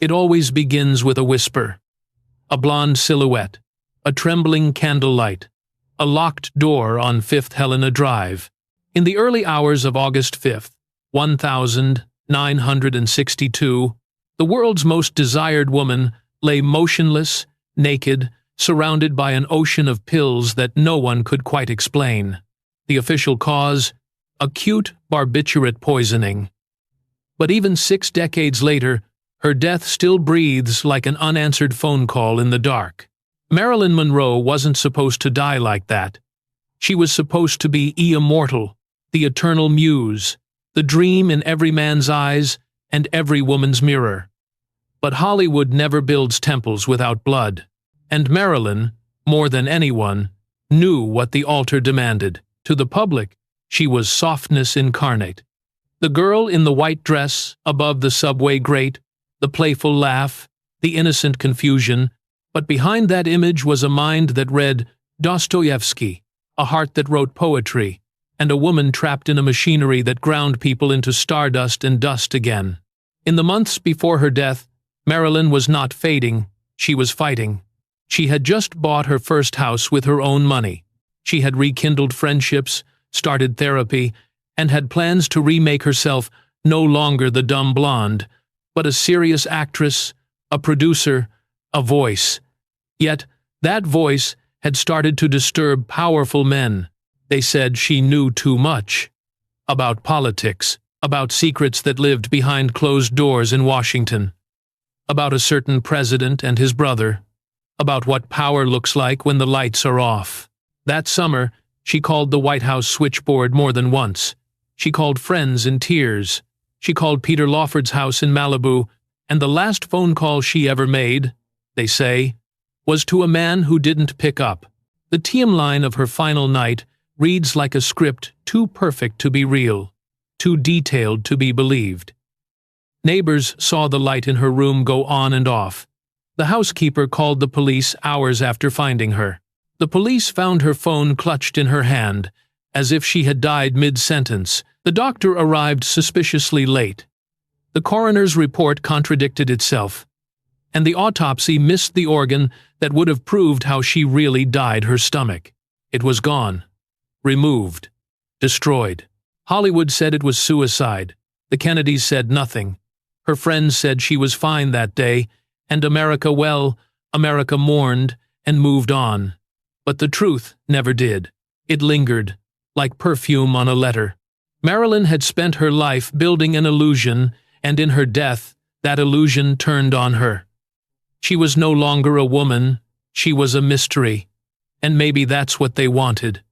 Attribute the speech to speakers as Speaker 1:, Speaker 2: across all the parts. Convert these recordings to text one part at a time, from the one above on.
Speaker 1: It always begins with a whisper. A blonde silhouette, a trembling candlelight, a locked door on 5th Helena Drive. In the early hours of August 5th, 1962, the world's most desired woman lay motionless, naked, surrounded by an ocean of pills that no one could quite explain. The official cause? Acute barbiturate poisoning. But even 6 decades later, her death still breathes like an unanswered phone call in the dark. Marilyn Monroe wasn't supposed to die like that. She was supposed to be immortal, the eternal muse, the dream in every man's eyes and every woman's mirror. But Hollywood never builds temples without blood. And Marilyn, more than anyone, knew what the altar demanded. To the public, she was softness incarnate. The girl in the white dress above the subway grate, the playful laugh, the innocent confusion, but behind that image was a mind that read Dostoevsky, a heart that wrote poetry, and a woman trapped in a machinery that ground people into stardust and dust again. In the months before her death, Marilyn was not fading, she was fighting. She had just bought her first house with her own money. She had rekindled friendships, started therapy, and had plans to remake herself no longer the dumb blonde, but a serious actress, a producer, a voice. Yet, that voice had started to disturb powerful men. They said she knew too much. About politics, about secrets that lived behind closed doors in Washington, about a certain president and his brother, about what power looks like when the lights are off. That summer, she called the White House switchboard more than once. She called friends in tears. She called Peter Lawford's house in Malibu, and the last phone call she ever made, they say, was to a man who didn't pick up. The timeline of her final night reads like a script too perfect to be real, too detailed to be believed. Neighbors saw the light in her room go on and off. The housekeeper called the police hours after finding her. The police found her phone clutched in her hand, as if she had died mid-sentence. The doctor arrived suspiciously late. The coroner's report contradicted itself, and the autopsy missed the organ that would have proved how she really died: her stomach. It was gone. Removed. Destroyed. Hollywood said it was suicide. The Kennedys said nothing. Her friends said she was fine that day, and America mourned and moved on. But the truth never did. It lingered, like perfume on a letter. Marilyn had spent her life building an illusion, and in her death, that illusion turned on her. She was no longer a woman, she was a mystery. And maybe that's what they wanted.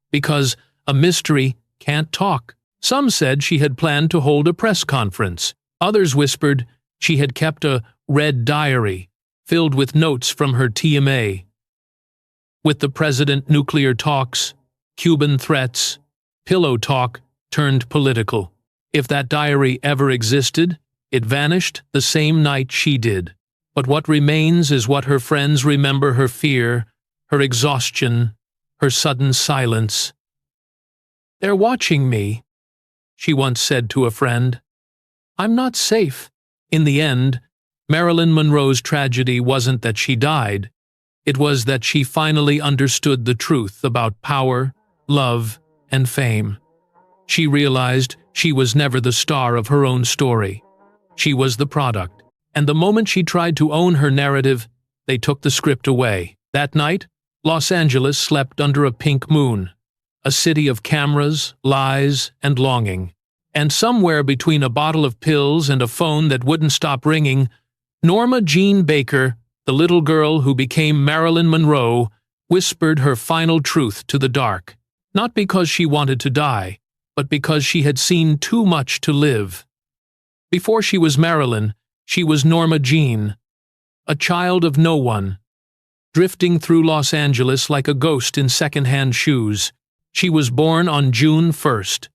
Speaker 1: Because a mystery can't talk. Some said she had planned to hold a press conference. Others whispered she had kept a red diary filled with notes from her TMA. With the president, nuclear talks, Cuban threats, pillow talk turned political. If that diary ever existed, it vanished the same night she did. But what remains is what her friends remember: her fear, her exhaustion, her sudden silence. "They're watching me," she once said to a friend. "I'm not safe." In the end, Marilyn Monroe's tragedy wasn't that she died. It was that she finally understood the truth about power, love, and fame. She realized she was never the star of her own story. She was the product. And the moment she tried to own her narrative, they took the script away. That night, Los Angeles slept under a pink moon, a city of cameras, lies, and longing. And somewhere between a bottle of pills and a phone that wouldn't stop ringing, Norma Jean Baker, the little girl who became Marilyn Monroe, whispered her final truth to the dark. Not because she wanted to die, but because she had seen too much to live. Before she was Marilyn, she was Norma Jean, a child of no one, drifting through Los Angeles like a ghost in second-hand shoes. She was born on June 1st,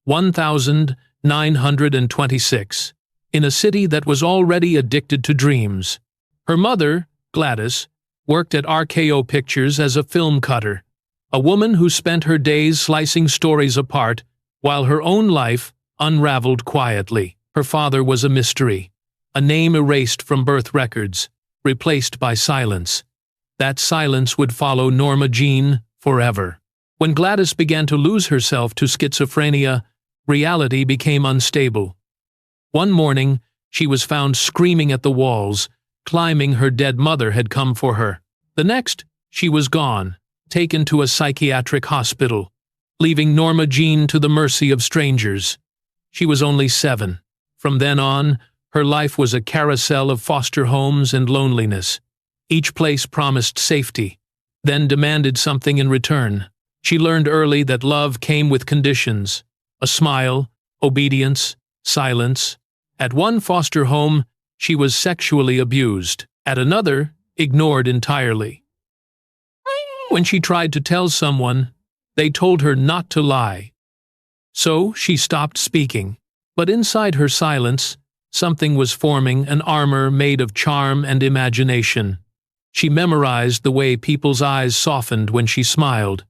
Speaker 1: 1926, in a city that was already addicted to dreams. Her mother, Gladys, worked at RKO Pictures as a film cutter, a woman who spent her days slicing stories apart while her own life unraveled quietly. Her father was a mystery, a name erased from birth records, replaced by silence. That silence would follow Norma Jean forever. When Gladys began to lose herself to schizophrenia, reality became unstable. One morning, she was found screaming at the walls, climbing her dead mother had come for her. The next, she was gone, taken to a psychiatric hospital, leaving Norma Jean to the mercy of strangers. She was only 7. From then on, her life was a carousel of foster homes and loneliness. Each place promised safety, then demanded something in return. She learned early that love came with conditions: a smile, obedience, silence. At one foster home, she was sexually abused. At another, ignored entirely. When she tried to tell someone, they told her not to lie. So she stopped speaking. But inside her silence, something was forming, an armor made of charm and imagination. She memorized the way people's eyes softened when she smiled.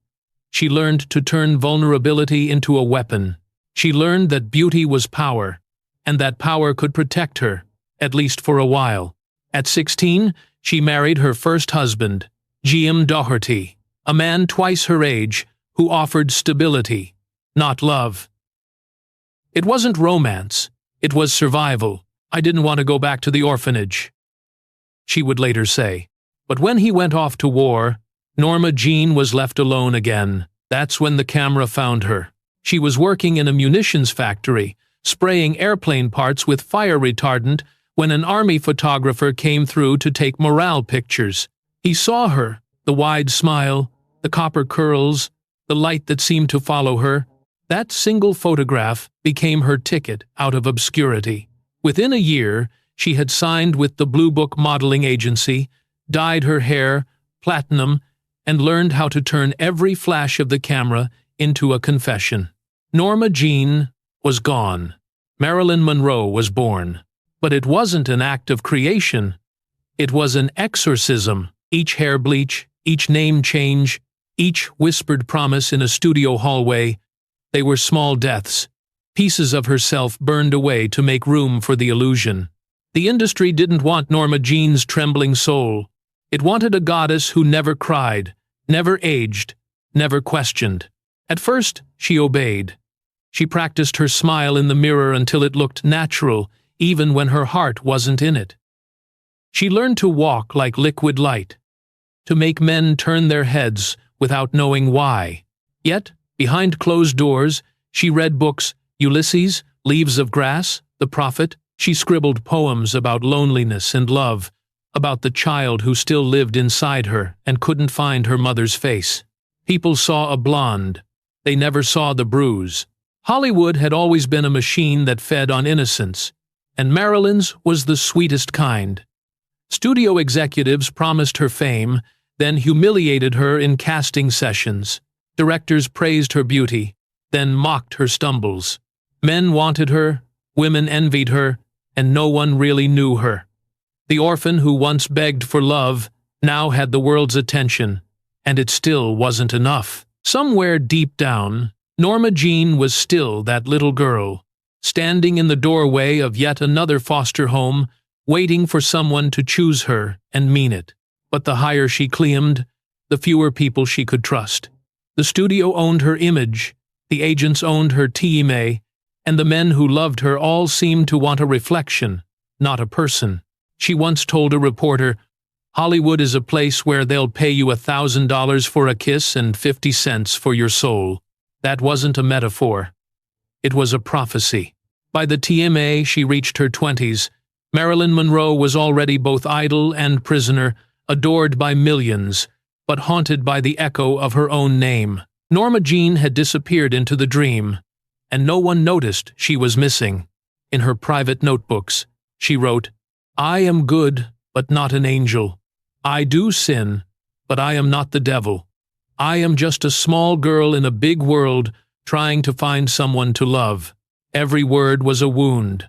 Speaker 1: She learned to turn vulnerability into a weapon. She learned that beauty was power, and that power could protect her, at least for a while. At 16, she married her first husband, G.M. Doherty, a man twice her age who offered stability, not love. It wasn't romance, it was survival. I didn't want to go back to the orphanage, she would later say. But when he went off to war, Norma Jean was left alone again. That's when the camera found her. She was working in a munitions factory, spraying airplane parts with fire retardant when an army photographer came through to take morale pictures. He saw her, the wide smile, the copper curls, the light that seemed to follow her. That single photograph became her ticket out of obscurity. Within a year, she had signed with the Blue Book modeling agency, dyed her hair platinum, and learned how to turn every flash of the camera into a confession. Norma Jean was gone. Marilyn Monroe was born. But it wasn't an act of creation. It was an exorcism. Each hair bleach, each name change, each whispered promise in a studio hallway, they were small deaths, pieces of herself burned away to make room for the illusion. The industry didn't want Norma Jean's trembling soul. It wanted a goddess who never cried, never aged, never questioned. At first, she obeyed. She practiced her smile in the mirror until it looked natural, even when her heart wasn't in it. She learned to walk like liquid light, to make men turn their heads without knowing why. Yet, behind closed doors, she read books: Ulysses, Leaves of Grass, The Prophet. She scribbled poems about loneliness and love, about the child who still lived inside her and couldn't find her mother's face. People saw a blonde. They never saw the bruise. Hollywood had always been a machine that fed on innocence, and Marilyn's was the sweetest kind. Studio executives promised her fame, then humiliated her in casting sessions. Directors praised her beauty, then mocked her stumbles. Men wanted her, women envied her, and no one really knew her. The orphan who once begged for love now had the world's attention, and it still wasn't enough. Somewhere deep down, Norma Jean was still that little girl, standing in the doorway of yet another foster home, waiting for someone to choose her and mean it. But the higher she climbed, the fewer people she could trust. The studio owned her image, the agents owned her team, and the men who loved her all seemed to want a reflection, not a person. She once told a reporter, "Hollywood is a place where they'll pay you $1,000 for a kiss and 50 cents for your soul." That wasn't a metaphor. It was a prophecy. By the time she reached her 20s, Marilyn Monroe was already both idol and prisoner, adored by millions, but haunted by the echo of her own name. Norma Jean had disappeared into the dream, and no one noticed she was missing. In her private notebooks, she wrote, "I am good, but not an angel. I do sin, but I am not the devil. I am just a small girl in a big world trying to find someone to love." Every word was a wound,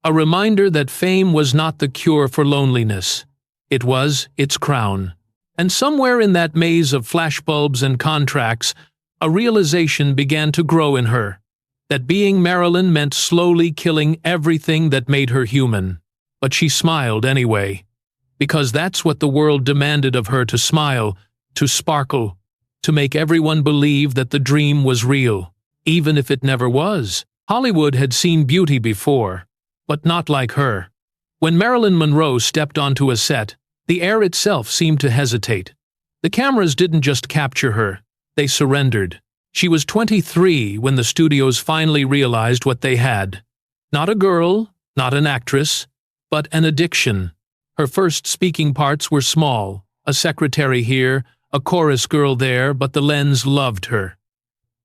Speaker 1: a reminder that fame was not the cure for loneliness. It was its crown. And somewhere in that maze of flashbulbs and contracts, a realization began to grow in her, that being Marilyn meant slowly killing everything that made her human. but she smiled anyway. Because that's what the world demanded of her, to smile, to sparkle, to make everyone believe that the dream was real, even if it never was. Hollywood had seen beauty before, but not like her. When Marilyn Monroe stepped onto a set, the air itself seemed to hesitate. The cameras didn't just capture her, they surrendered. She was 23 when the studios finally realized what they had. Not a girl, not an actress, but an addiction. Her first speaking parts were small, a secretary here, a chorus girl there, but the lens loved her.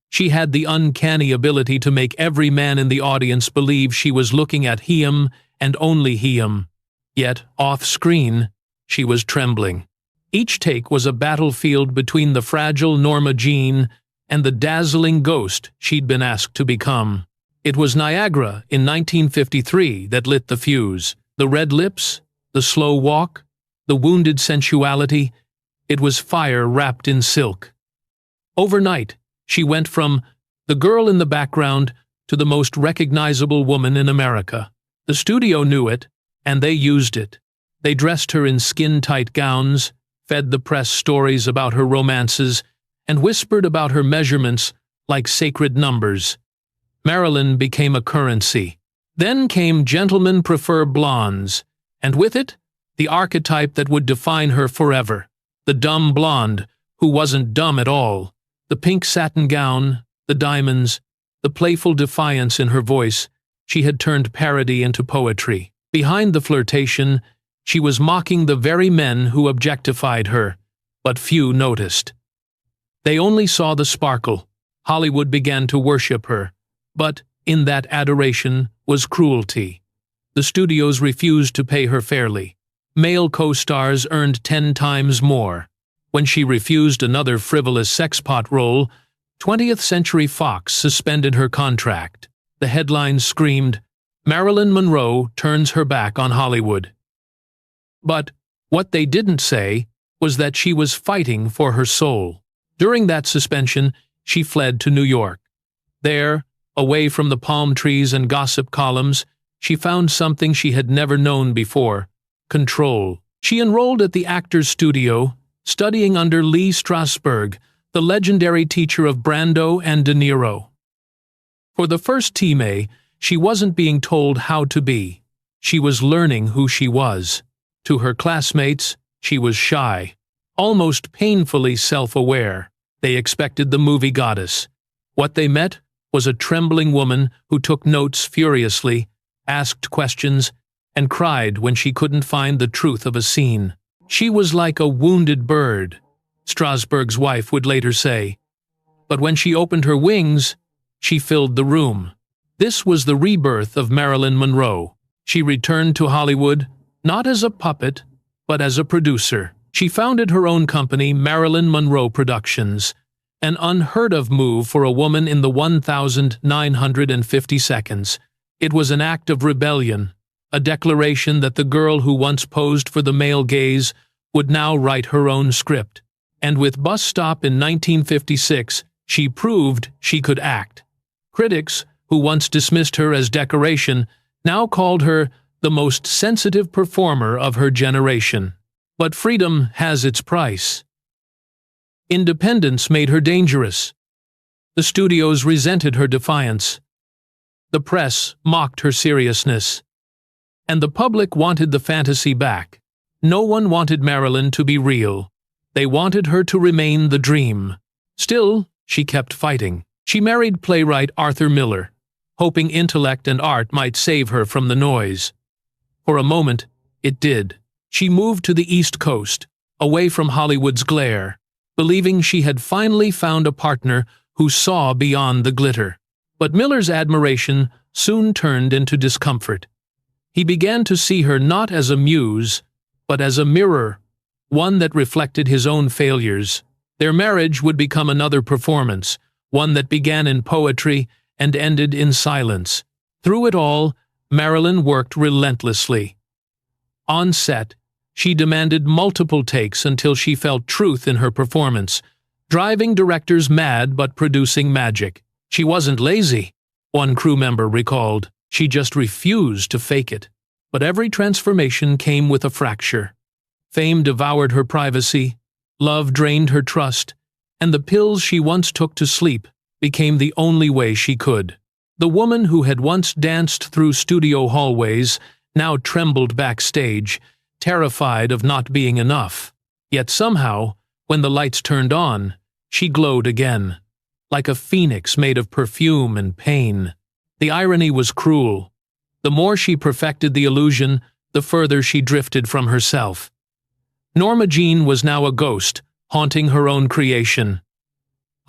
Speaker 1: She had the uncanny ability to make every man in the audience believe she was looking at him and only him. Yet, off-screen, she was trembling. Each take was a battlefield between the fragile Norma Jean and the dazzling ghost she'd been asked to become. It was Niagara in 1953 that lit the fuse. The red lips, the slow walk, the wounded sensuality, it was fire wrapped in silk. Overnight, she went from the girl in the background to the most recognizable woman in America. The studio knew it, and they used it. They dressed her in skin-tight gowns, fed the press stories about her romances, and whispered about her measurements like sacred numbers. Marilyn became a currency. Then came Gentlemen Prefer Blondes, and with it, the archetype that would define her forever. The dumb blonde, who wasn't dumb at all. The pink satin gown, the diamonds, the playful defiance in her voice. She had turned parody into poetry. Behind the flirtation, she was mocking the very men who objectified her, but few noticed. They only saw the sparkle. Hollywood began to worship her, but in that adoration was cruelty. The studios refused to pay her fairly. Male co-stars earned 10 times more. When she refused another frivolous sexpot role, 20th Century Fox suspended her contract. The headlines screamed, "Marilyn Monroe turns her back on Hollywood." But what they didn't say was that she was fighting for her soul. During that suspension, she fled to New York. There, away from the palm trees and gossip columns, she found something she had never known before: control. She enrolled at the Actors Studio, studying under Lee Strasberg, the legendary teacher of Brando and De Niro. For the first time, she wasn't being told how to be. She was learning who she was. To her classmates, she was shy, almost painfully self-aware. They expected the movie goddess. What they met was a trembling woman who took notes furiously, asked questions, and cried when she couldn't find the truth of a scene. She was like a wounded bird, Strasberg's wife would later say. But when she opened her wings, she filled the room. This was the rebirth of Marilyn Monroe. She returned to Hollywood, not as a puppet, but as a producer. She founded her own company, Marilyn Monroe Productions, an unheard-of move for a woman in the 1950 seconds. It was an act of rebellion, a declaration that the girl who once posed for the male gaze would now write her own script. And with Bus Stop in 1956, she proved she could act. Critics, who once dismissed her as decoration, now called her the most sensitive performer of her generation. But freedom has its price. Independence made her dangerous. The studios resented her defiance. The press mocked her seriousness. And the public wanted the fantasy back. No one wanted Marilyn to be real. They wanted her to remain the dream. Still, she kept fighting. She married playwright Arthur Miller, hoping intellect and art might save her from the noise. For a moment, it did. She moved to the East Coast, away from Hollywood's glare, believing she had finally found a partner who saw beyond the glitter. But Miller's admiration soon turned into discomfort. He began to see her not as a muse, but as a mirror, one that reflected his own failures. Their marriage would become another performance, one that began in poetry and ended in silence. Through it all, Marilyn worked relentlessly. On set, she demanded multiple takes until she felt truth in her performance, driving directors mad but producing magic. She wasn't lazy, one crew member recalled. She just refused to fake it. But every transformation came with a fracture. Fame devoured her privacy, love drained her trust, and the pills she once took to sleep became the only way she could. The woman who had once danced through studio hallways now trembled backstage, terrified of not being enough. Yet somehow, when the lights turned on, she glowed again, like a phoenix made of perfume and pain. The irony was cruel. The more she perfected the illusion, the further she drifted from herself. Norma Jean was now a ghost, haunting her own creation.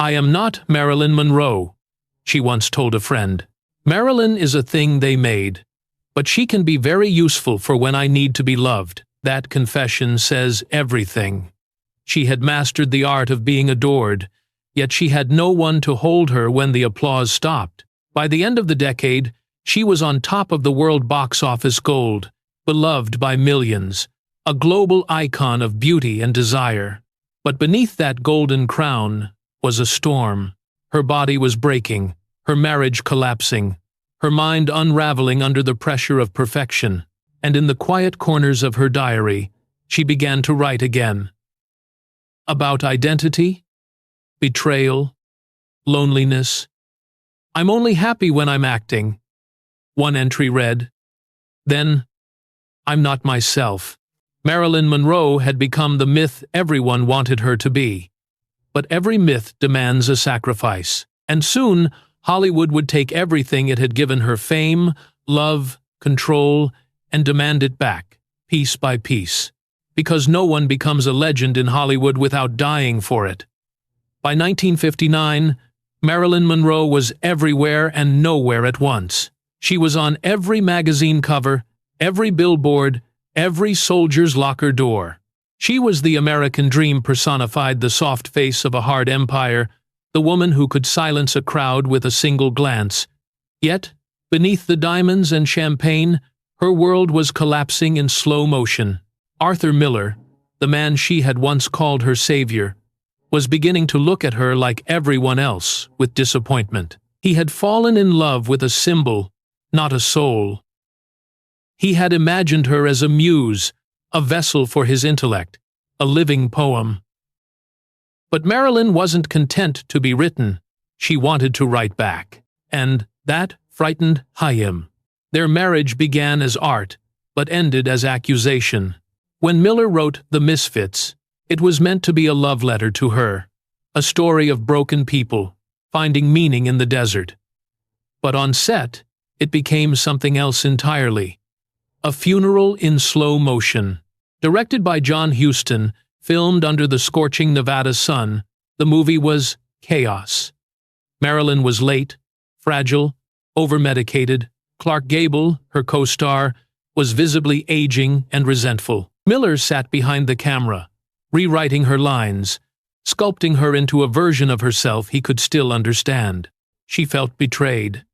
Speaker 1: "I am not Marilyn Monroe," she once told a friend. "Marilyn is a thing they made, but she can be very useful for when I need to be loved." That confession says everything. She had mastered the art of being adored, yet she had no one to hold her when the applause stopped. By the end of the decade, she was on top of the world box office gold, beloved by millions, a global icon of beauty and desire. But beneath that golden crown was a storm. Her body was breaking, her marriage collapsing, her mind unraveling under the pressure of perfection, and in the quiet corners of her diary, she began to write again. About identity, betrayal, loneliness. "I'm only happy when I'm acting," one entry read. Then, "I'm not myself." Marilyn Monroe had become the myth everyone wanted her to be. But every myth demands a sacrifice. And soon, Hollywood would take everything it had given her: fame, love, control, and demand it back, piece by piece. Because no one becomes a legend in Hollywood without dying for it. By 1959, Marilyn Monroe was everywhere and nowhere at once. She was on every magazine cover, every billboard, every soldier's locker door. She was the American dream personified, the soft face of a hard empire, the woman who could silence a crowd with a single glance. Yet, beneath the diamonds and champagne, her world was collapsing in slow motion. Arthur Miller, the man she had once called her savior, was beginning to look at her like everyone else, with disappointment. He had fallen in love with a symbol, not a soul. He had imagined her as a muse, a vessel for his intellect, a living poem. But Marilyn wasn't content to be written. She wanted to write back. And that frightened Chaim. Their marriage began as art, but ended as accusation. When Miller wrote The Misfits, it was meant to be a love letter to her, a story of broken people, finding meaning in the desert. But on set, it became something else entirely. A funeral in slow motion. Directed by John Huston, filmed under the scorching Nevada sun, the movie was chaos. Marilyn was late, fragile, over-medicated. Clark Gable, her co-star, was visibly aging and resentful. Miller sat behind the camera, rewriting her lines, sculpting her into a version of herself he could still understand. She felt betrayed.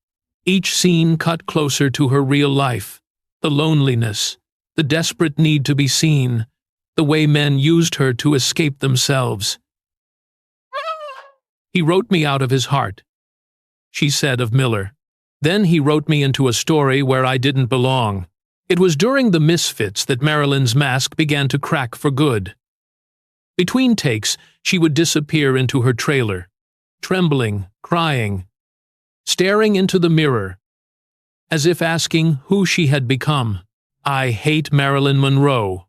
Speaker 1: Each scene cut closer to her real life. The loneliness, the desperate need to be seen, the way men used her to escape themselves. "He wrote me out of his heart," she said of Miller. "Then he wrote me into a story where I didn't belong." It was during The Misfits that Marilyn's mask began to crack for good. Between takes, she would disappear into her trailer, trembling, crying, staring into the mirror, as if asking who she had become. "I hate Marilyn Monroe,"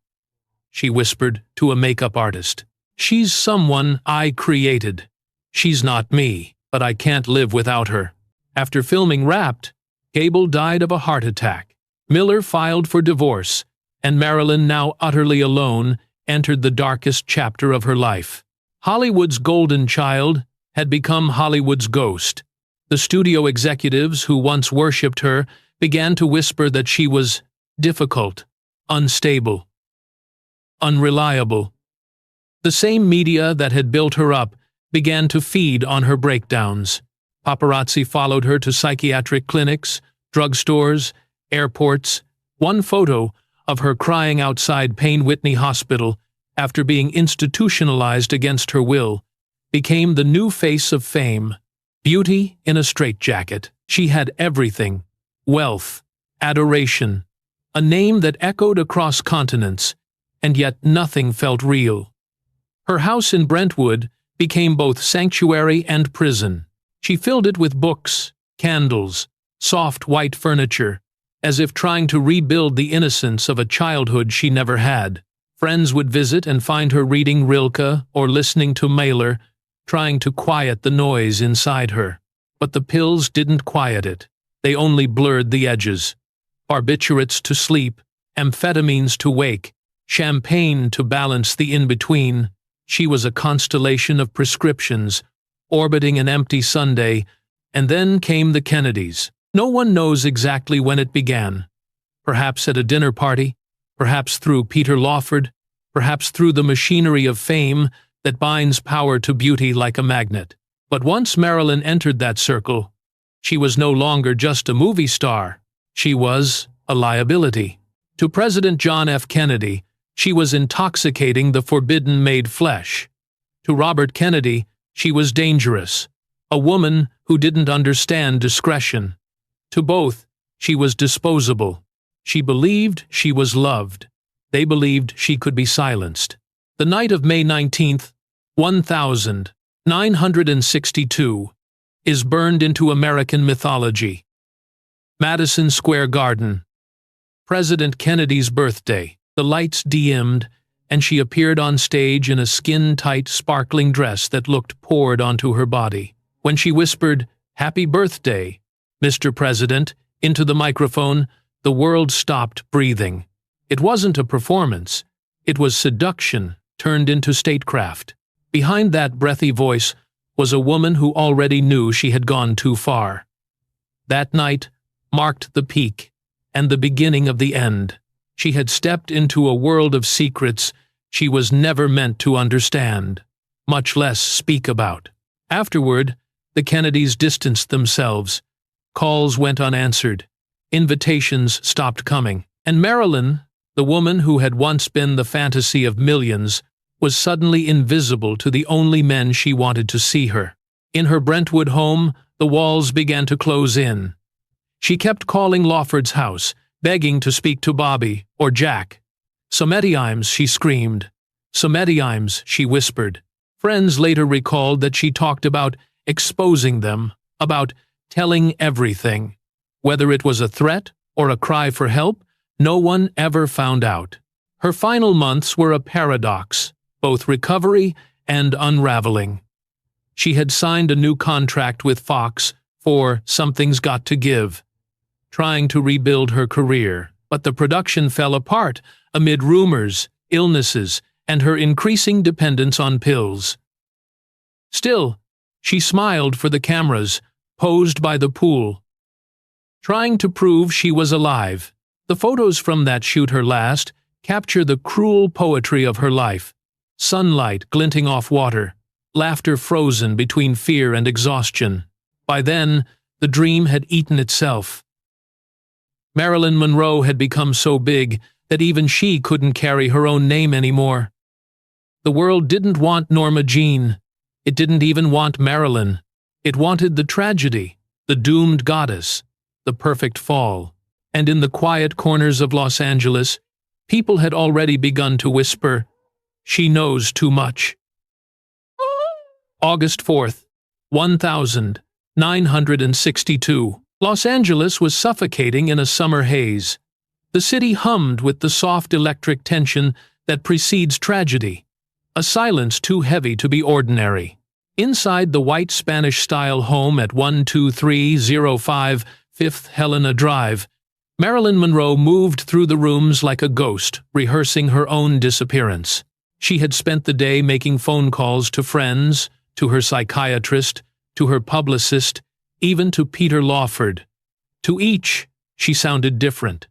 Speaker 1: she whispered to a makeup artist. "She's someone I created. She's not me, but I can't live without her." After filming Wrapped, Gable died of a heart attack. Miller filed for divorce, and Marilyn, now utterly alone, entered the darkest chapter of her life. Hollywood's golden child had become Hollywood's ghost. The studio executives who once worshipped her began to whisper that she was difficult, unstable, unreliable. The same media that had built her up began to feed on her breakdowns. Paparazzi followed her to psychiatric clinics, drugstores, airports. One photo of her crying outside Payne Whitney Hospital after being institutionalized against her will became the new face of fame. Beauty in a straitjacket. She had everything: wealth, adoration, a name that echoed across continents, and yet nothing felt real. Her house in Brentwood became both sanctuary and prison. She filled it with books, candles, soft white furniture, as if trying to rebuild the innocence of a childhood she never had. Friends would visit and find her reading Rilke or listening to Mahler, trying to quiet the noise inside her. But the pills didn't quiet it. They only blurred the edges. Barbiturates to sleep, amphetamines to wake, champagne to balance the in-between. She was a constellation of prescriptions, orbiting an empty Sunday, and then came the Kennedys. No one knows exactly when it began. Perhaps at a dinner party, perhaps through Peter Lawford, perhaps through the machinery of fame that binds power to beauty like a magnet. But once Marilyn entered that circle, she was no longer just a movie star. She was a liability. To President John F. Kennedy, she was intoxicating the forbidden made flesh. To Robert Kennedy, she was dangerous, a woman who didn't understand discretion. To both, she was disposable. She believed she was loved. They believed she could be silenced. The night of May 19th, 1962, is burned into American mythology. Madison Square Garden. President Kennedy's birthday. The lights dimmed, and she appeared on stage in a skin-tight, sparkling dress that looked poured onto her body. When she whispered, "Happy birthday, Mr. President," into the microphone, the world stopped breathing. It wasn't a performance. It was seduction turned into statecraft. Behind that breathy voice was a woman who already knew she had gone too far. That night marked the peak and the beginning of the end. She had stepped into a world of secrets she was never meant to understand, much less speak about. Afterward, the Kennedys distanced themselves. Calls went unanswered. Invitations stopped coming. And Marilyn, the woman who had once been the fantasy of millions, was suddenly invisible to the only men she wanted to see her. In her Brentwood home, the walls began to close in. She kept calling Lawford's house, begging to speak to Bobby or Jack. "Sometimes," she screamed. "Sometimes," she whispered. Friends later recalled that she talked about exposing them, about telling everything. Whether it was a threat or a cry for help, no one ever found out. Her final months were a paradox, both recovery and unraveling. She had signed a new contract with Fox for Something's Got to Give, trying to rebuild her career, but the production fell apart amid rumors, illnesses, and her increasing dependence on pills. Still, she smiled for the cameras, posed by the pool, trying to prove she was alive. The photos from that shoot her last capture the cruel poetry of her life. Sunlight glinting off water, laughter frozen between fear and exhaustion. By then, the dream had eaten itself. Marilyn Monroe had become so big that even she couldn't carry her own name anymore. The world didn't want Norma Jean. It didn't even want Marilyn. It wanted the tragedy, the doomed goddess, the perfect fall. And in the quiet corners of Los Angeles, people had already begun to whisper, "She knows too much." August 4th, 1962. Los Angeles was suffocating in a summer haze. The city hummed with the soft electric tension that precedes tragedy, a silence too heavy to be ordinary. Inside the white Spanish-style home at 12305 5th Helena Drive, Marilyn Monroe moved through the rooms like a ghost, rehearsing her own disappearance. She had spent the day making phone calls to friends, to her psychiatrist, to her publicist, even to Peter Lawford. To each, she sounded different.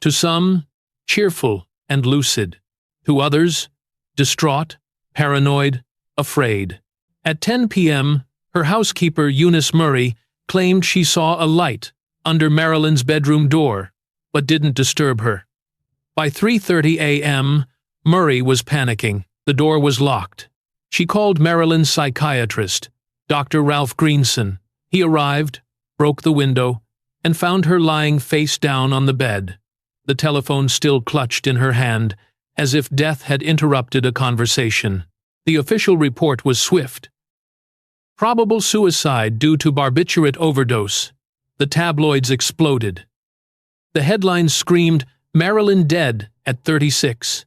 Speaker 1: To some, cheerful and lucid. To others, distraught, paranoid, afraid. At 10 p.m., her housekeeper, Eunice Murray, claimed she saw a light under Marilyn's bedroom door, but didn't disturb her. By 3:30 a.m., Murray was panicking. The door was locked. She called Marilyn's psychiatrist, Dr. Ralph Greenson. He arrived, broke the window, and found her lying face down on the bed. the telephone still clutched in her hand, as if death had interrupted a conversation. The official report was swift. Probable suicide due to barbiturate overdose. The tabloids exploded. The headlines screamed, "Marilyn dead at 36."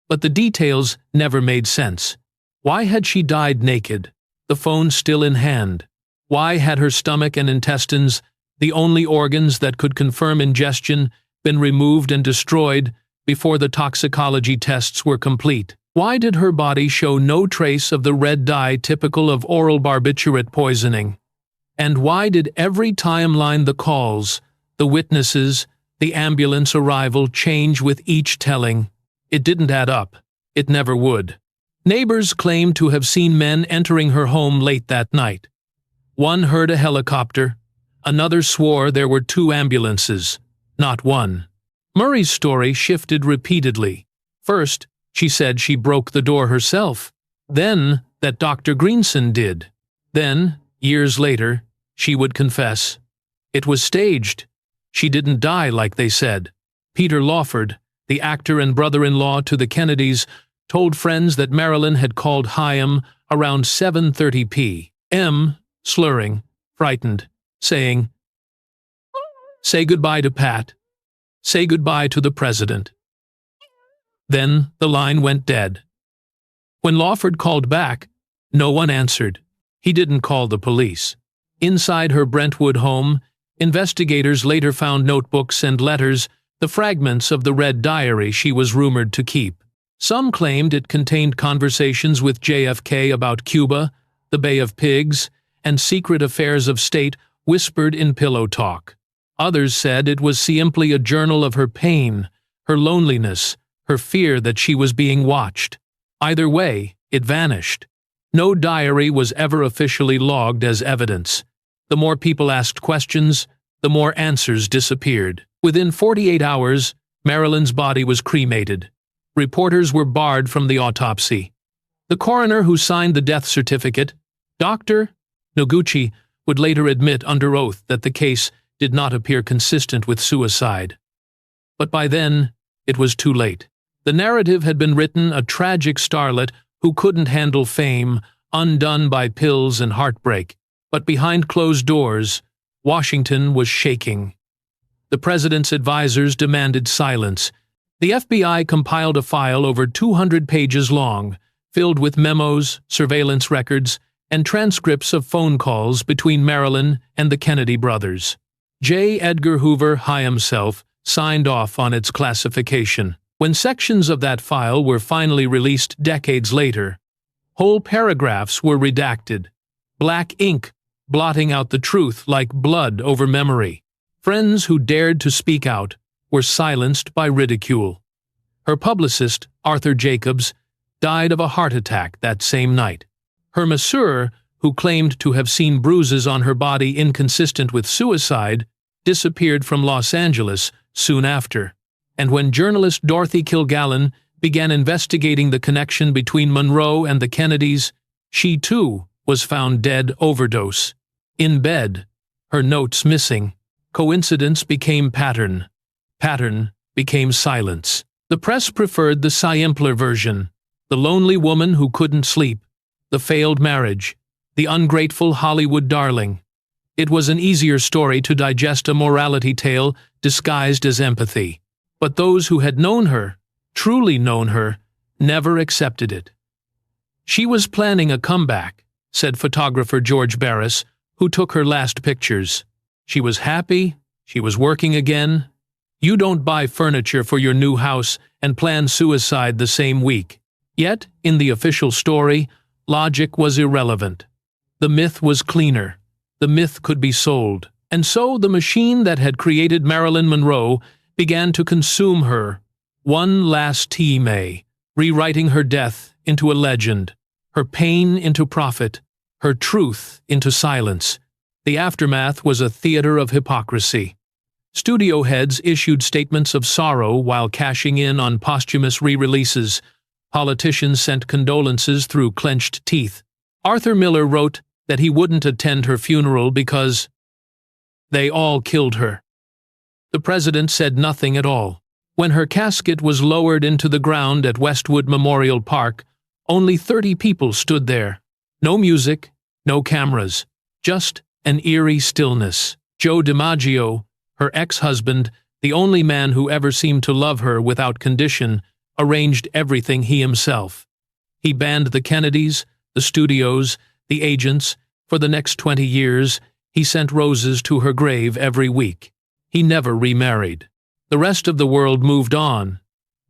Speaker 1: But the details never made sense. Why had she died naked, the phone still in hand? Why had her stomach and intestines, the only organs that could confirm ingestion, been removed and destroyed before the toxicology tests were complete? Why did her body show no trace of the red dye typical of oral barbiturate poisoning? And why did every timeline, the calls, the witnesses, the ambulance arrival change with each telling? It didn't add up. It never would. Neighbors claimed to have seen men entering her home late that night. One heard a helicopter. Another swore there were 2 ambulances, not one. Murray's story shifted repeatedly. First, she said she broke the door herself. Then, that Dr. Greenson did. Then, years later, she would confess. It was staged. She didn't die like they said. Peter Lawford, the actor and brother-in-law to the Kennedys, told friends that Marilyn had called Chaim around 7:30 p.m., slurring, frightened, saying, "Say goodbye to Pat. Say goodbye to the president." Then the line went dead. When Lawford called back, no one answered. He didn't call the police. Inside her Brentwood home, investigators later found notebooks and letters, the fragments of the red diary she was rumored to keep. Some claimed it contained conversations with JFK about Cuba, the Bay of Pigs, and secret affairs of state whispered in pillow talk. Others said it was simply a journal of her pain, her loneliness, her fear that she was being watched. Either way, it vanished. No diary was ever officially logged as evidence. The more people asked questions, the more answers disappeared. Within 48 hours, Marilyn's body was cremated. Reporters were barred from the autopsy. The coroner who signed the death certificate, Dr. Noguchi, would later admit under oath that the case did not appear consistent with suicide. But by then, it was too late. The narrative had been written, a tragic starlet who couldn't handle fame, undone by pills and heartbreak. But behind closed doors, Washington was shaking. The president's advisors demanded silence. The FBI compiled a file over 200 pages long, filled with memos, surveillance records, and transcripts of phone calls between Marilyn and the Kennedy brothers. J. Edgar Hoover himself signed off on its classification. When sections of that file were finally released decades later, whole paragraphs were redacted, black ink blotting out the truth like blood over memory. Friends who dared to speak out were silenced by ridicule. Her publicist, Arthur Jacobs, died of a heart attack that same night. Her masseur, who claimed to have seen bruises on her body inconsistent with suicide, disappeared from Los Angeles soon after. And when journalist Dorothy Kilgallen began investigating the connection between Monroe and the Kennedys, she too was found dead overdose. In bed, her notes missing. Coincidence became pattern. Pattern became silence. The press preferred the simpler version, the lonely woman who couldn't sleep, the failed marriage, the ungrateful Hollywood darling. It was an easier story to digest, a morality tale disguised as empathy. But those who had known her, truly known her, never accepted it. She was planning a comeback, said photographer George Barris, who took her last pictures. She was happy, she was working again. You don't buy furniture for your new house and plan suicide the same week. Yet, in the official story, logic was irrelevant. The myth was cleaner. The myth could be sold. And so the machine that had created Marilyn Monroe began to consume her, one last May, rewriting her death into a legend, her pain into profit, her truth into silence. The aftermath was a theater of hypocrisy. Studio heads issued statements of sorrow while cashing in on posthumous re-releases. Politicians sent condolences through clenched teeth. Arthur Miller wrote that he wouldn't attend her funeral because they all killed her. The president said nothing at all. When her casket was lowered into the ground at Westwood Memorial Park, only 30 people stood there. No music, no cameras, just an eerie stillness. Joe DiMaggio, her ex-husband, the only man who ever seemed to love her without condition, arranged everything he himself. He banned the Kennedys, the studios, the agents. For the next 20 years, he sent roses to her grave every week. He never remarried. The rest of the world moved on,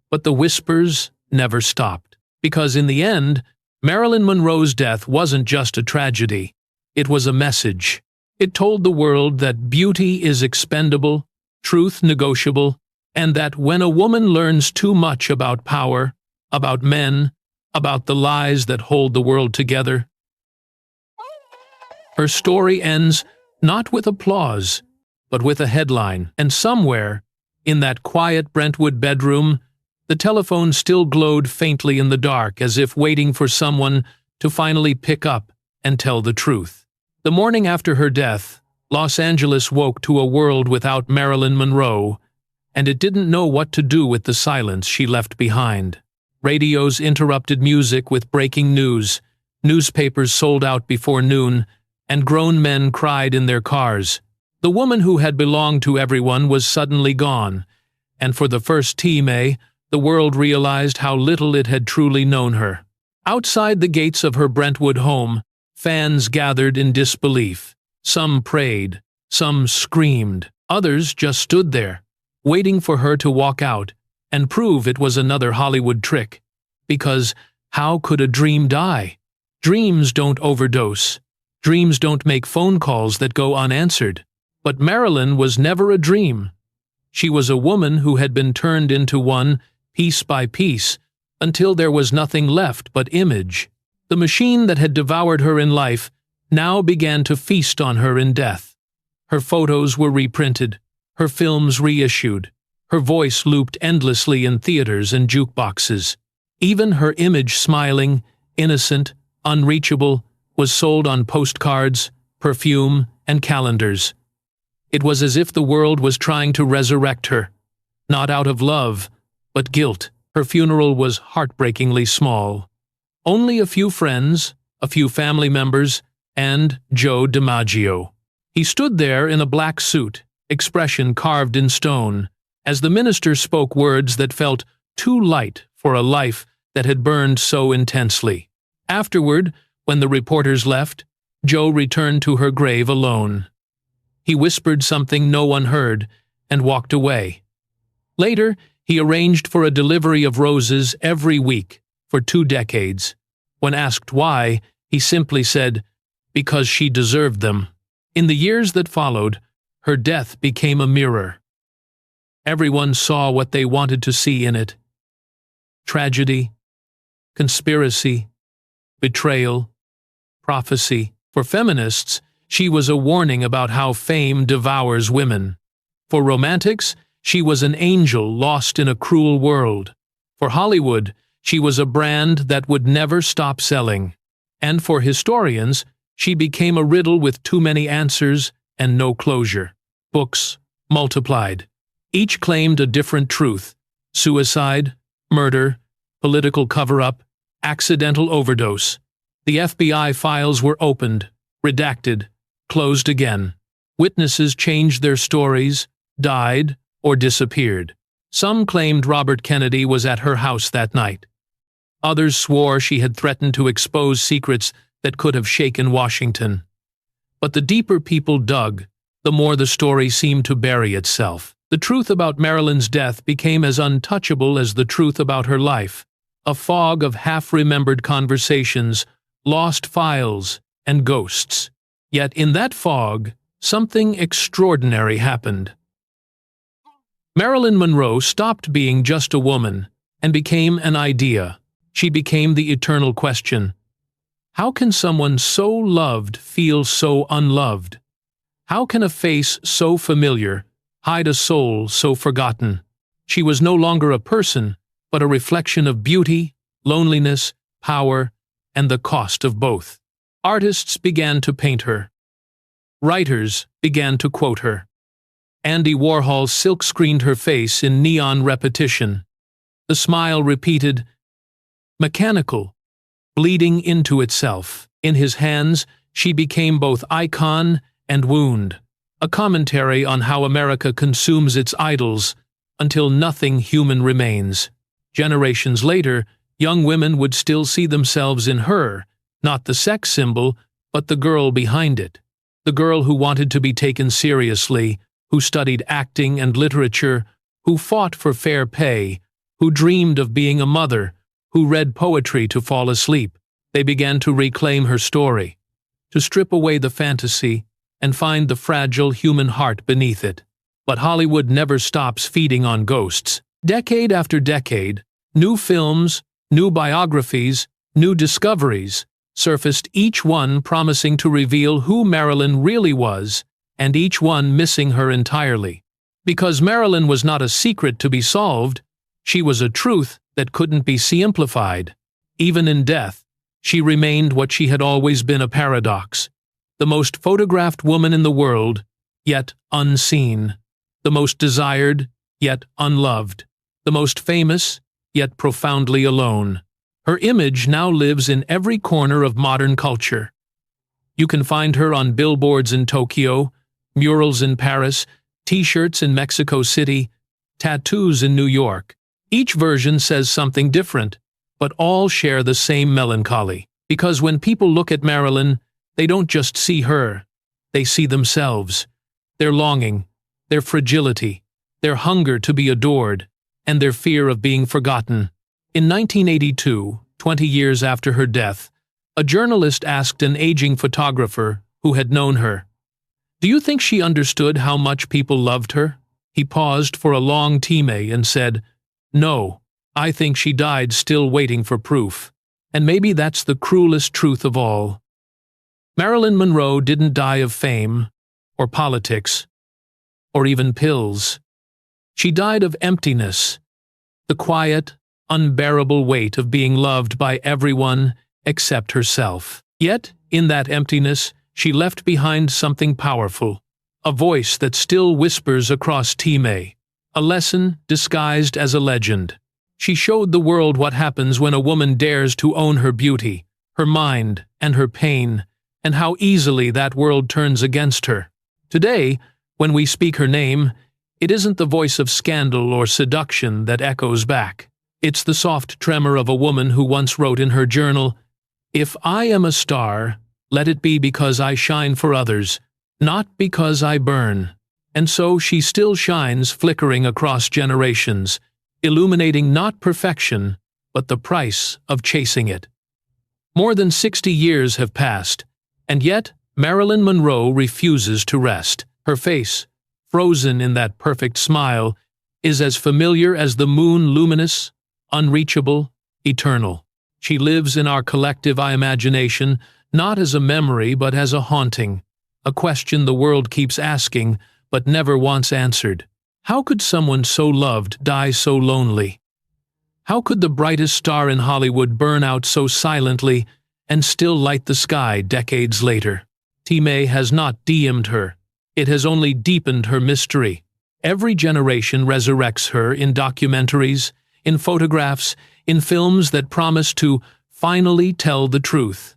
Speaker 1: but the whispers never stopped. Because in the end, Marilyn Monroe's death wasn't just a tragedy. It was a message. It told the world that beauty is expendable, truth negotiable, and that when a woman learns too much about power, about men, about the lies that hold the world together, her story ends not with applause, but with a headline. And somewhere, in that quiet Brentwood bedroom, the telephone still glowed faintly in the dark, as if waiting for someone to finally pick up and tell the truth. The morning after her death, Los Angeles woke to a world without Marilyn Monroe, and it didn't know what to do with the silence she left behind. Radios interrupted music with breaking news, newspapers sold out before noon, and grown men cried in their cars. The woman who had belonged to everyone was suddenly gone, and for the first time, the world realized how little it had truly known her. Outside the gates of her Brentwood home, fans gathered in disbelief. Some prayed, some screamed, others just stood there, waiting for her to walk out and prove it was another Hollywood trick. Because how could a dream die? Dreams don't overdose. Dreams don't make phone calls that go unanswered. But Marilyn was never a dream. She was a woman who had been turned into one, piece by piece, until there was nothing left but image. The machine that had devoured her in life now began to feast on her in death. Her photos were reprinted, her films reissued, her voice looped endlessly in theaters and jukeboxes. Even her image, smiling, innocent, unreachable, was sold on postcards, perfume, and calendars. It was as if the world was trying to resurrect her, not out of love, but guilt. Her funeral was heartbreakingly small. Only a few friends, a few family members, and Joe DiMaggio. He stood there in a black suit, expression carved in stone, as the minister spoke words that felt too light for a life that had burned so intensely. Afterward, when the reporters left, Joe returned to her grave alone. He whispered something no one heard and walked away. Later, he arranged for a delivery of roses every week for 2 decades. When asked why, he simply said, "Because she deserved them." In the years that followed, her death became a mirror. Everyone saw what they wanted to see in it: tragedy, conspiracy, betrayal, prophecy. For feminists, she was a warning about how fame devours women. For romantics, she was an angel lost in a cruel world. For Hollywood, she was a brand that would never stop selling. And for historians, she became a riddle with too many answers and no closure. Books multiplied. Each claimed a different truth: suicide, murder, political cover-up, accidental overdose. The FBI files were opened, redacted, closed again. Witnesses changed their stories, died, or disappeared. Some claimed Robert Kennedy was at her house that night. Others swore she had threatened to expose secrets that could have shaken Washington. But the deeper people dug, the more the story seemed to bury itself. The truth about Marilyn's death became as untouchable as the truth about her life. A fog of half-remembered conversations, lost files, and ghosts. Yet in that fog, something extraordinary happened. Marilyn Monroe stopped being just a woman and became an idea. She became the eternal question: how can someone so loved feel so unloved? How can a face so familiar hide a soul so forgotten? She was no longer a person, but a reflection of beauty, loneliness, power, and the cost of both. Artists began to paint her. Writers began to quote her. Andy Warhol silk-screened her face in neon repetition. The smile repeated, mechanical, bleeding into itself. In his hands, she became both icon and wound, a commentary on how America consumes its idols until nothing human remains. Generations later, young women would still see themselves in her, not the sex symbol, but the girl behind it. The girl who wanted to be taken seriously, who studied acting and literature, who fought for fair pay, who dreamed of being a mother, who read poetry to fall asleep. They began to reclaim her story, to strip away the fantasy and find the fragile human heart beneath it. But Hollywood never stops feeding on ghosts. Decade after decade, new films, new biographies, new discoveries surfaced, each one promising to reveal who Marilyn really was, and each one missing her entirely. Because Marilyn was not a secret to be solved, she was a truth that couldn't be simplified. Even in death, she remained what she had always been, a paradox. The most photographed woman in the world, yet unseen. The most desired, yet unloved. The most famous, yet profoundly alone. Her image now lives in every corner of modern culture. You can find her on billboards in Tokyo, murals in Paris, T-shirts in Mexico City, tattoos in New York. Each version says something different, but all share the same melancholy. Because when people look at Marilyn, they don't just see her, they see themselves. Their longing, their fragility, their hunger to be adored, and their fear of being forgotten. In 1982, 20 years after her death, a journalist asked an aging photographer who had known her, "Do you think she understood how much people loved her?" He paused for a long time and said, "No, I think she died still waiting for proof." And maybe that's the cruelest truth of all. Marilyn Monroe didn't die of fame, or politics, or even pills. She died of emptiness, the quiet, unbearable weight of being loved by everyone except herself. Yet, in that emptiness, she left behind something powerful, a voice that still whispers across time, a lesson disguised as a legend. She showed the world what happens when a woman dares to own her beauty, her mind, and her pain, and how easily that world turns against her. Today, when we speak her name, it isn't the voice of scandal or seduction that echoes back. It's the soft tremor of a woman who once wrote in her journal, "If I am a star, let it be because I shine for others, not because I burn." And so she still shines, flickering across generations, illuminating not perfection, but the price of chasing it. More than 60 years have passed, and yet Marilyn Monroe refuses to rest. Her face, frozen in that perfect smile, is as familiar as the moon, luminous, unreachable, eternal. She lives in our collective imagination, not as a memory but as a haunting, a question the world keeps asking but never wants answered. How could someone so loved die so lonely? How could the brightest star in Hollywood burn out so silently and still light the sky decades later? Time has not dimmed her. It has only deepened her mystery. Every generation resurrects her in documentaries, in photographs, in films that promise to finally tell the truth.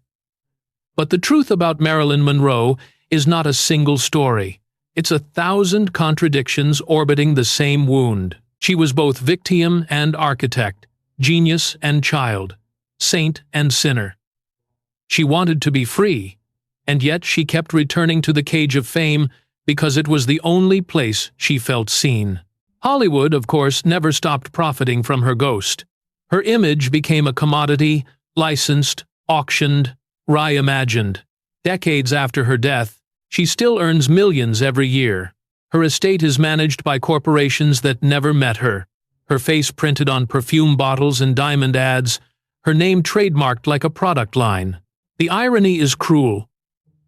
Speaker 1: But the truth about Marilyn Monroe is not a single story. It's 1,000 contradictions orbiting the same wound. She was both victim and architect, genius and child, saint and sinner. She wanted to be free, and yet she kept returning to the cage of fame because it was the only place she felt seen. Hollywood, of course, never stopped profiting from her ghost. Her image became a commodity, licensed, auctioned, reimagined. Decades after her death, she still earns millions every year. Her estate is managed by corporations that never met her. Her face printed on perfume bottles and diamond ads, her name trademarked like a product line. The irony is cruel.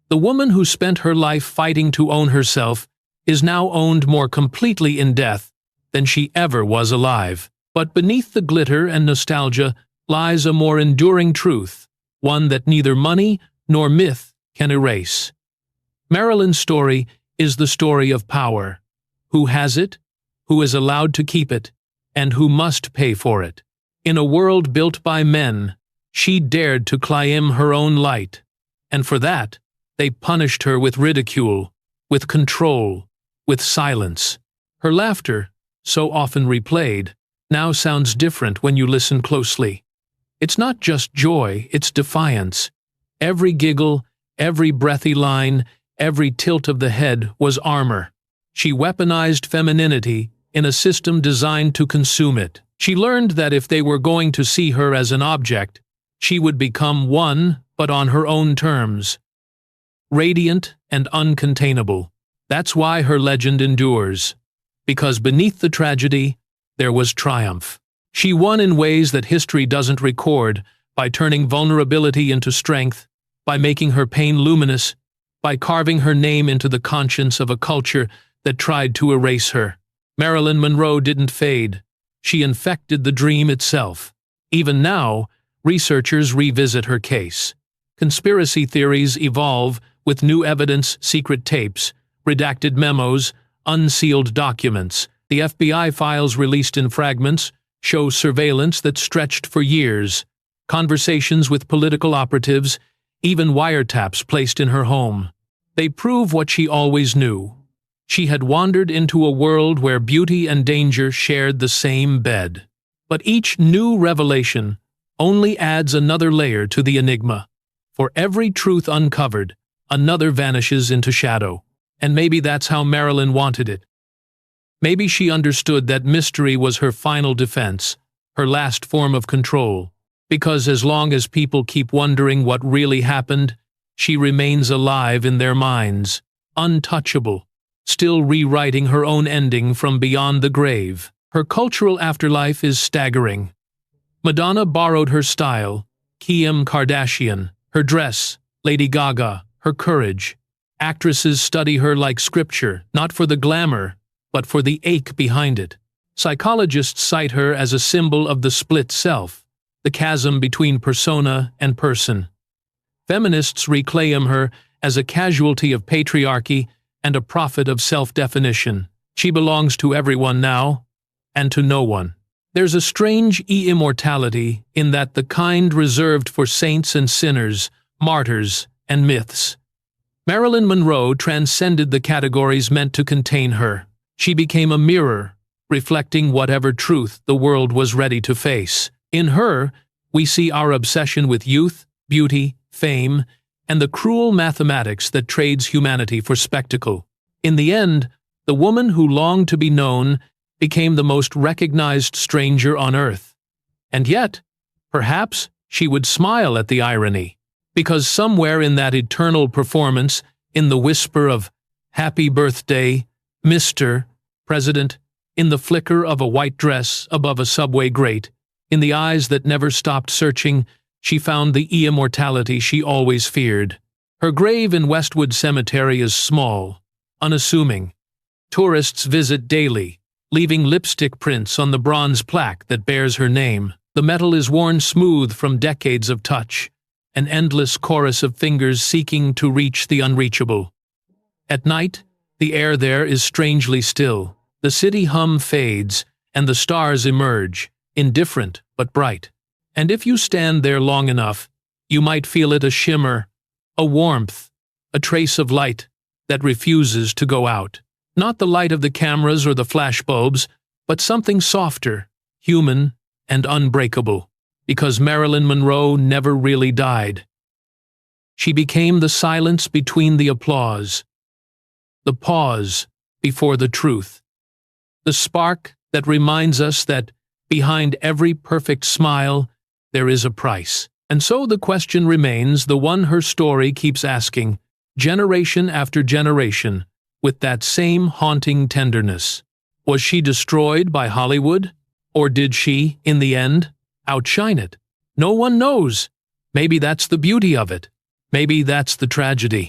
Speaker 1: The woman who spent her life fighting to own herself is now owned more completely in death than she ever was alive. But beneath the glitter and nostalgia lies a more enduring truth, one that neither money nor myth can erase. Marilyn's story is the story of power, Who has it? Who is allowed to keep it? And who must pay for it? In a world built by men, she dared to claim her own light. And for that, they punished her with ridicule, with control, with silence. Her laughter, so often replayed, now sounds different when you listen closely. It's not just joy, it's defiance. Every giggle, every breathy line, every tilt of the head was armor. She weaponized femininity in a system designed to consume it. She learned that if they were going to see her as an object, she would become one, but on her own terms. Radiant and uncontainable. That's why her legend endures. Because beneath the tragedy, there was triumph. She won in ways that history doesn't record, by turning vulnerability into strength, by making her pain luminous, by carving her name into the conscience of a culture that tried to erase her. Marilyn Monroe didn't fade. She infected the dream itself. Even now, researchers revisit her case. Conspiracy theories evolve with new evidence, secret tapes, redacted memos, unsealed documents. The FBI files released in fragments show surveillance that stretched for years, conversations with political operatives, even wiretaps placed in her home. They prove what she always knew. She had wandered into a world where beauty and danger shared the same bed. But each new revelation only adds another layer to the enigma. For every truth uncovered, another vanishes into shadow. And maybe that's how Marilyn wanted it. Maybe she understood that mystery was her final defense, her last form of control. Because as long as people keep wondering what really happened, she remains alive in their minds, untouchable, still rewriting her own ending from beyond the grave. Her cultural afterlife is staggering. Madonna borrowed her style, Kim Kardashian, her dress, Lady Gaga, her courage. Actresses study her like scripture, not for the glamour, but for the ache behind it. Psychologists cite her as a symbol of the split self, the chasm between persona and person. Feminists reclaim her as a casualty of patriarchy and a prophet of self-definition. She belongs to everyone now, and to no one. There's a strange immortality in that, the kind reserved for saints and sinners, martyrs and myths. Marilyn Monroe transcended the categories meant to contain her. She became a mirror, reflecting whatever truth the world was ready to face. In her, we see our obsession with youth, beauty, fame, and the cruel mathematics that trades humanity for spectacle. In the end, the woman who longed to be known became the most recognized stranger on earth. And yet, perhaps she would smile at the irony, because somewhere in that eternal performance, in the whisper of "Happy Birthday, Mr. President," in the flicker of a white dress above a subway grate, in the eyes that never stopped searching, she found the immortality she always feared. Her grave in Westwood Cemetery is small, unassuming. Tourists visit daily, leaving lipstick prints on the bronze plaque that bears her name. The metal is worn smooth from decades of touch, an endless chorus of fingers seeking to reach the unreachable. At night, the air there is strangely still. The city hum fades, and the stars emerge, indifferent but bright. And if you stand there long enough, you might feel it, a shimmer, a warmth, a trace of light that refuses to go out. Not the light of the cameras or the flashbulbs, but something softer, human, and unbreakable. Because Marilyn Monroe never really died. She became the silence between the applause, the pause before the truth, the spark that reminds us that behind every perfect smile, there is a price. And so the question remains, the one her story keeps asking, generation after generation, with that same haunting tenderness. Was she destroyed by Hollywood? Or did she, in the end, outshine it? No one knows. Maybe that's the beauty of it. Maybe that's the tragedy.